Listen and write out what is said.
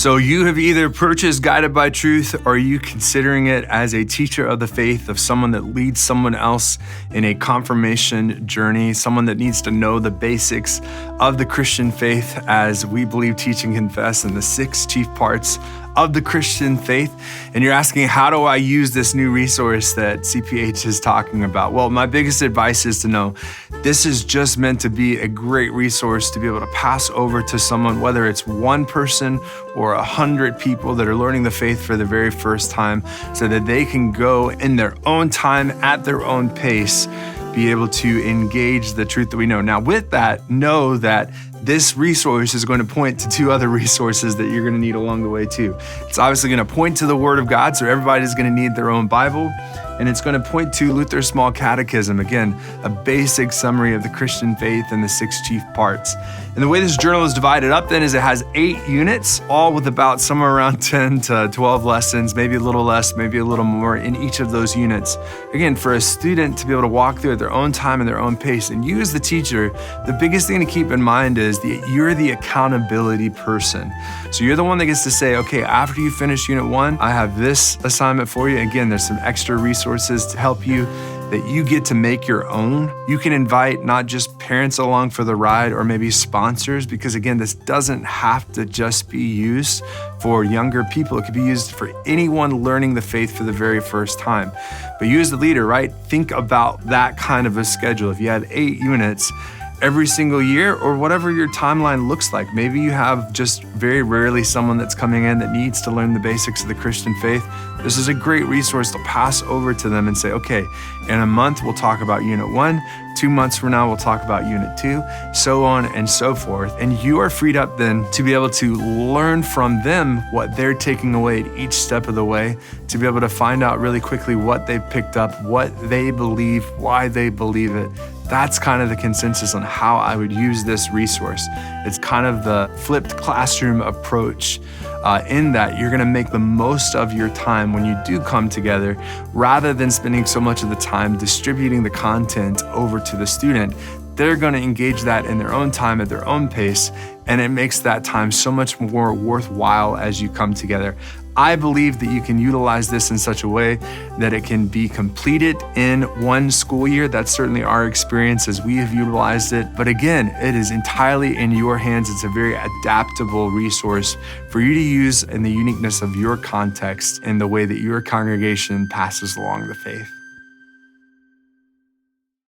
So you have either purchased Guided by Truth, or are you considering it as a teacher of the faith, of someone that leads someone else in a confirmation journey, someone that needs to know the basics of the Christian faith as we believe, teach, and confess in the 6 chief parts of the Christian faith. And you're asking, how do I use this new resource that CPH is talking about? Well, my biggest advice is to know this is just meant to be a great resource to be able to pass over to someone, whether it's one person or 100 people that are learning the faith for the very first time, so that they can go in their own time, at their own pace, be able to engage the truth that we know. Now, with that, know that this resource is going to point to 2 other resources that you're going to need along the way too. It's obviously going to point to the Word of God, so everybody's going to need their own Bible. And it's going to point to Luther's Small Catechism, again, a basic summary of the Christian faith and the 6 chief parts. And the way this journal is divided up then is it has 8 units, all with about somewhere around 10 to 12 lessons, maybe a little less, maybe a little more in each of those units. Again, for a student to be able to walk through at their own time and their own pace. And you as the teacher, the biggest thing to keep in mind is that you're the accountability person. So you're the one that gets to say, okay, after you finish unit 1, I have this assignment for you. Again, there's some extra resources to help you that you get to make your own. You can invite not just parents along for the ride or maybe sponsors, because again, this doesn't have to just be used for younger people. It could be used for anyone learning the faith for the very first time. But you as the leader, right? Think about that kind of a schedule. If you have 8 units, every single year, or whatever your timeline looks like. Maybe you have just very rarely someone that's coming in that needs to learn the basics of the Christian faith. This is a great resource to pass over to them and say, okay, in a month, we'll talk about unit 1. 2 months from now, we'll talk about unit 2, so on and so forth. And you are freed up then to be able to learn from them what they're taking away at each step of the way, to be able to find out really quickly what they've picked up, what they believe, why they believe it. That's kind of the consensus on how I would use this resource. It's kind of the flipped classroom approach in that you're gonna make the most of your time when you do come together, rather than spending so much of the time distributing the content over to the student. They're gonna engage that in their own time at their own pace, and it makes that time so much more worthwhile as you come together. I believe that you can utilize this in such a way that it can be completed in 1 school year. That's certainly our experience as we have utilized it. But again, it is entirely in your hands. It's a very adaptable resource for you to use in the uniqueness of your context and the way that your congregation passes along the faith.